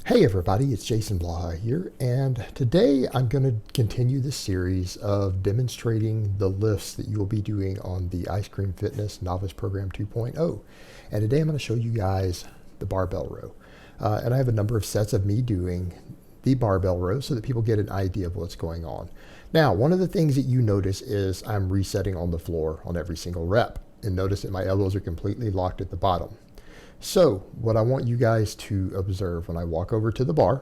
Hey everybody, it's Jason Blaha here, and today I'm going to continue the series of demonstrating the lifts that you will be doing on the Ice Cream Fitness Novice Program 2.0. And today I'm going to show you guys the barbell row. And I have a number of sets of me doing the barbell row so that people get an idea of what's going on. Now, one of the things that you notice is I'm resetting on the floor on every single rep. And notice that my elbows are completely locked at the bottom. So what I want you guys to observe when I walk over to the bar,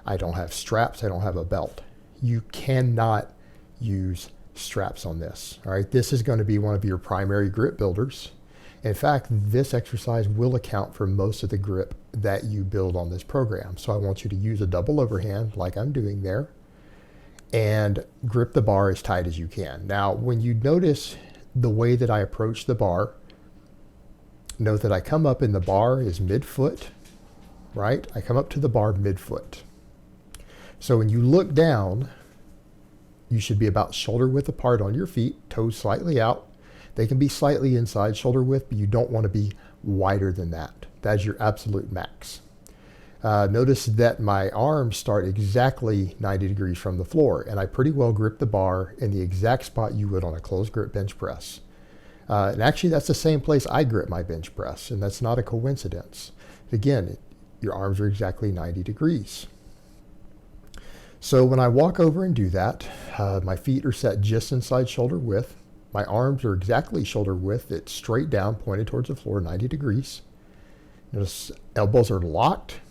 I don't have straps, I don't have a belt. You cannot use straps on this. All right, this is going to be one of your primary grip builders. In fact, this exercise will account for most of the grip that you build on this program. So I want you to use a double overhand like I'm doing there and grip the bar as tight as you can. Now, when you notice the way that I approach the bar, note that I come up and the bar is mid-foot, right? I come up to the bar mid-foot. So when you look down, you should be about shoulder width apart on your feet, toes slightly out. They can be slightly inside shoulder width, but you don't want to be wider than that. That's your absolute max. Notice that my arms start exactly 90 degrees from the floor, and I pretty well grip the bar in the exact spot you would on a closed grip bench press. And actually, that's the same place I grip my bench press, and that's not a coincidence. Again, your arms are exactly 90 degrees. So when I walk over and do that, my feet are set just inside shoulder width. My arms are exactly shoulder width. It's straight down, pointed towards the floor, 90 degrees. Notice elbows are locked.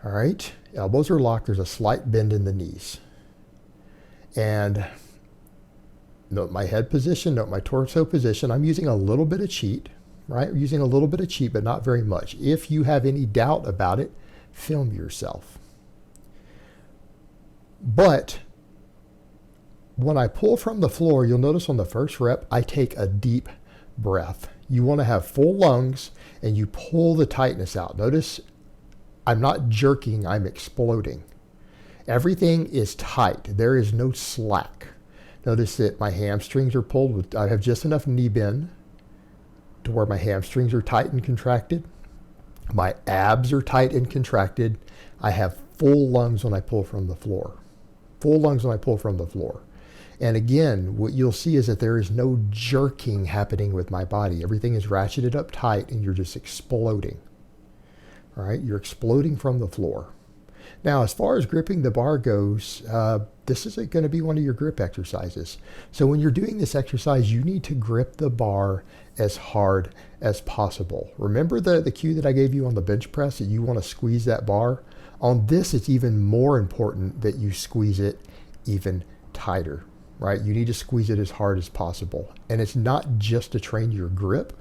All right, elbows are locked. There's a slight bend in the knees. And note my head position, note my torso position. I'm using a little bit of cheat, right? I'm using a little bit of cheat, but not very much. If you have any doubt about it, film yourself. But when I pull from the floor, you'll notice on the first rep, I take a deep breath. You want to have full lungs and you pull the tightness out. Notice I'm not jerking, I'm exploding. Everything is tight. There is no slack. Notice that my hamstrings are pulled. I have just enough knee bend to where my hamstrings are tight and contracted. My abs are tight and contracted. I have full lungs when I pull from the floor. Full lungs when I pull from the floor. And again, what you'll see is that there is no jerking happening with my body. Everything is ratcheted up tight and you're just exploding. All right, you're exploding from the floor. Now, as far as gripping the bar goes, this is going to be one of your grip exercises. So when you're doing this exercise, you need to grip the bar as hard as possible. Remember the cue that I gave you on the bench press that you want to squeeze that bar? On this, it's even more important that you squeeze it even tighter, right? You need to squeeze it as hard as possible. And it's not just to train your grip.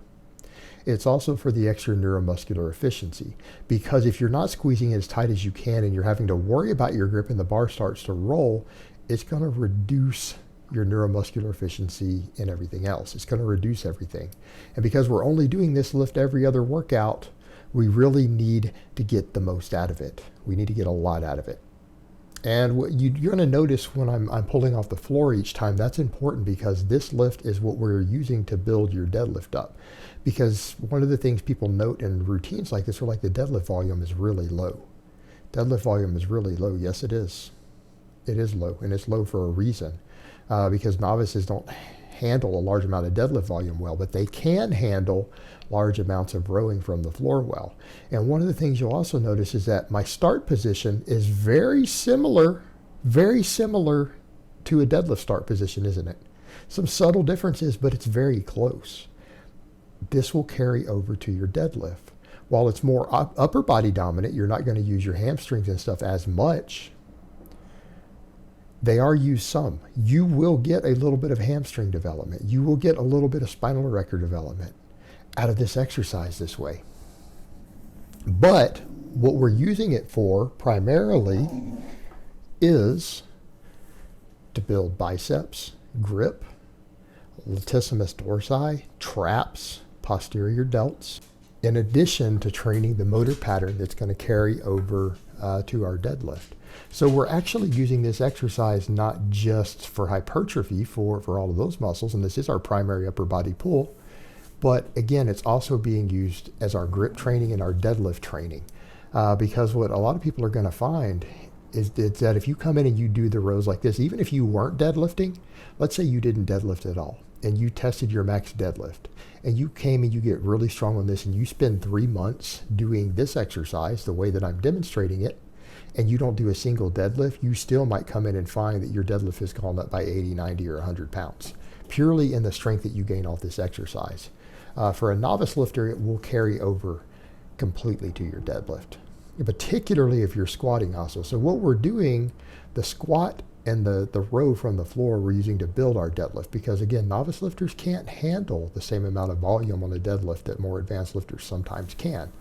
It's also for the extra neuromuscular efficiency, because if you're not squeezing it as tight as you can and you're having to worry about your grip and the bar starts to roll, it's going to reduce your neuromuscular efficiency and everything else. It's going to reduce everything. And because we're only doing this lift every other workout, we really need to get the most out of it. We need to get a lot out of it. And what you're going to notice when I'm pulling off the floor each time, that's important because this lift is what we're using to build your deadlift up. Because one of the things people note in routines like this are like the deadlift volume is really low. Deadlift volume is really low. Yes, it is. It is low, and it's low for a reason. Because novices don't handle a large amount of deadlift volume well, but they can handle large amounts of rowing from the floor well. And one of the things you'll also notice is that my start position is very similar to a deadlift start position, isn't it? Some subtle differences, but it's very close. This will carry over to your deadlift. While it's more upper body dominant, you're not going to use your hamstrings and stuff as much. They are used some. You will get a little bit of hamstring development. You will get a little bit of spinal erector development out of this exercise this way. But what we're using it for primarily is to build biceps, grip, latissimus dorsi, traps, posterior delts, in addition to training the motor pattern that's going to carry over to our deadlift. So we're actually using this exercise not just for hypertrophy for all of those muscles, and this is our primary upper body pull, but again, it's also being used as our grip training and our deadlift training. Because what a lot of people are going to find is that if you come in and you do the rows like this, even if you weren't deadlifting, let's say you didn't deadlift at all, and you tested your max deadlift, and you came and you get really strong on this, and you spend 3 months doing this exercise the way that I'm demonstrating it, and you don't do a single deadlift, you still might come in and find that your deadlift has gone up by 80, 90, or 100 pounds, purely in the strength that you gain off this exercise. For a novice lifter, it will carry over completely to your deadlift, particularly if you're squatting also. So what we're doing, the squat and the row from the floor, we're using to build our deadlift, because again, novice lifters can't handle the same amount of volume on a deadlift that more advanced lifters sometimes can.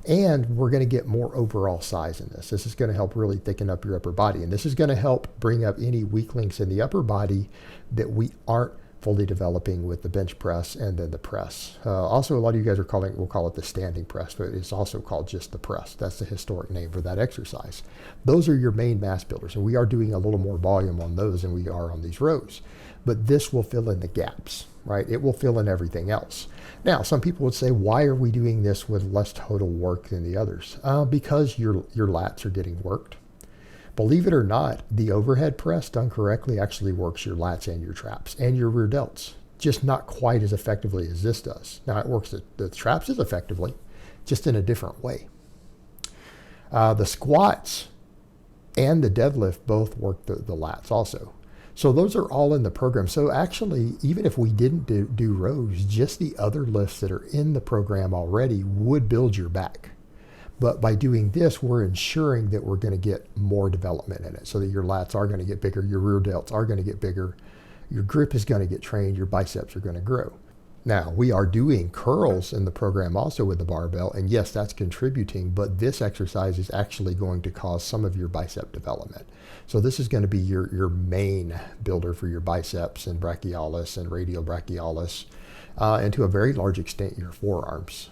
And we're going to get more overall size in this. This is going to help really thicken up your upper body. And this is going to help bring up any weak links in the upper body that we aren't fully developing with the bench press and then the press. Also, a lot of you guys we'll call it the standing press, but it's also called just the press. That's the historic name for that exercise. Those are your main mass builders, and we are doing a little more volume on those than we are on these rows. But this will fill in the gaps, right? It will fill in everything else. Now, some people would say, why are we doing this with less total work than the others? Because your lats are getting worked. Believe it or not, the overhead press done correctly actually works your lats and your traps and your rear delts, just not quite as effectively as this does. Now, it works the traps as effectively, just in a different way. The squats and the deadlift both work the lats also. So those are all in the program. So actually, even if we didn't do rows, just the other lifts that are in the program already would build your back. But by doing this, we're ensuring that we're going to get more development in it, so that your lats are going to get bigger, your rear delts are going to get bigger, your grip is going to get trained, your biceps are going to grow. Now, we are doing curls in the program also with the barbell, and yes, that's contributing, but this exercise is actually going to cause some of your bicep development. So this is going to be your main builder for your biceps and brachialis and radial brachialis, and to a very large extent, your forearms.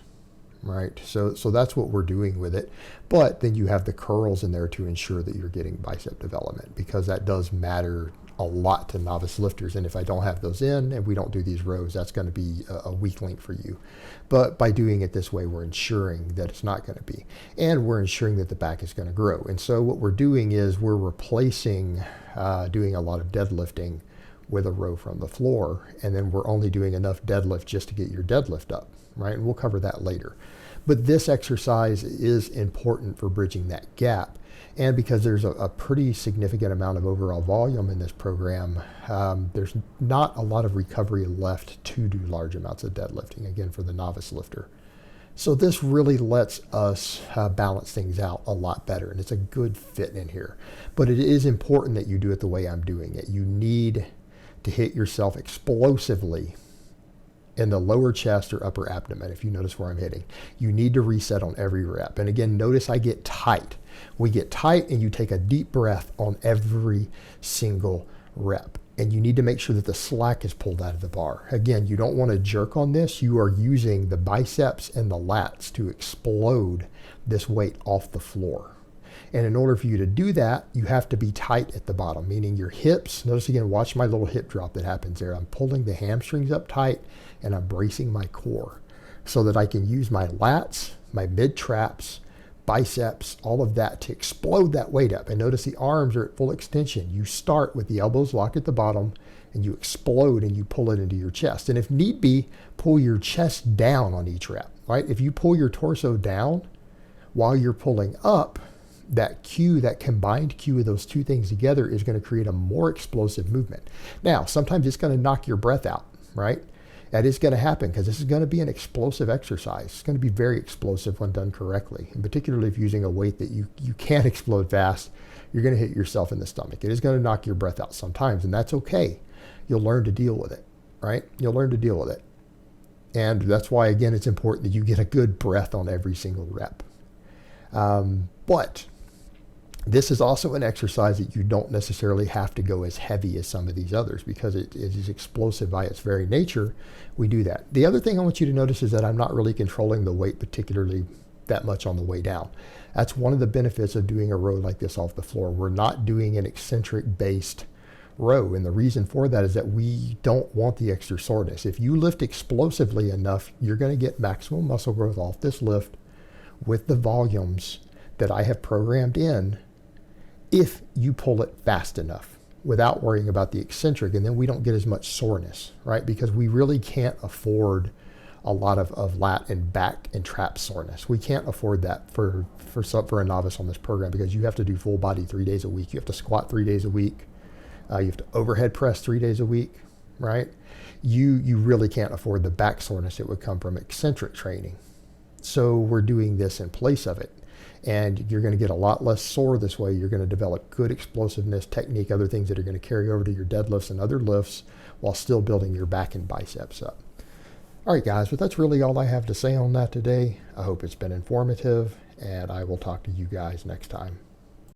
Right, so that's what we're doing with it. But then you have the curls in there to ensure that you're getting bicep development, because that does matter a lot to novice lifters. And if I don't have those in and we don't do these rows, that's going to be a weak link for you. But by doing it this way, we're ensuring that it's not going to be. And we're ensuring that the back is going to grow. And so what we're doing is we're replacing doing a lot of deadlifting with a row from the floor. And then we're only doing enough deadlift just to get your deadlift up. Right, and we'll cover that later. But this exercise is important for bridging that gap. And because there's a pretty significant amount of overall volume in this program, there's not a lot of recovery left to do large amounts of deadlifting, again, for the novice lifter. So this really lets us balance things out a lot better, and it's a good fit in here. But it is important that you do it the way I'm doing it. You need to hit yourself explosively in the lower chest or upper abdomen. If you notice where I'm hitting, you need to reset on every rep. And again, notice I get tight. We get tight, and you take a deep breath on every single rep. And you need to make sure that the slack is pulled out of the bar. Again, you don't want to jerk on this. You are using the biceps and the lats to explode this weight off the floor. And in order for you to do that, you have to be tight at the bottom, meaning your hips. Notice again, watch my little hip drop that happens there. I'm pulling the hamstrings up tight, and I'm bracing my core so that I can use my lats, my mid traps, biceps, all of that to explode that weight up. And notice the arms are at full extension. You start with the elbows locked at the bottom, and you explode and you pull it into your chest. And if need be, pull your chest down on each rep, right? If you pull your torso down while you're pulling up, that cue, that combined cue of those two things together is going to create a more explosive movement. Now, sometimes it's going to knock your breath out, right? That is going to happen because this is going to be an explosive exercise. It's going to be very explosive when done correctly, and particularly if using a weight that you can't explode fast, you're going to hit yourself in the stomach. It is going to knock your breath out sometimes, and that's okay. You'll learn to deal with it, right? You'll learn to deal with it. And that's why, again, it's important that you get a good breath on every single rep. But this is also an exercise that you don't necessarily have to go as heavy as some of these others, because it is explosive by its very nature. We do that. The other thing I want you to notice is that I'm not really controlling the weight particularly that much on the way down. That's one of the benefits of doing a row like this off the floor. We're not doing an eccentric based row. And the reason for that is that we don't want the extra soreness. If you lift explosively enough, you're going to get maximum muscle growth off this lift with the volumes that I have programmed in if you pull it fast enough without worrying about the eccentric, and then we don't get as much soreness, right? Because we really can't afford a lot of lat and back and trap soreness. We can't afford that for a novice on this program, because you have to do full body 3 days a week. You have to squat 3 days a week. You have to overhead press 3 days a week, right? You really can't afford the back soreness that would come from eccentric training. So we're doing this in place of it. And you're going to get a lot less sore this way. You're going to develop good explosiveness, technique, other things that are going to carry over to your deadlifts and other lifts while still building your back and biceps up. All right, guys, but that's really all I have to say on that today. I hope it's been informative, and I will talk to you guys next time.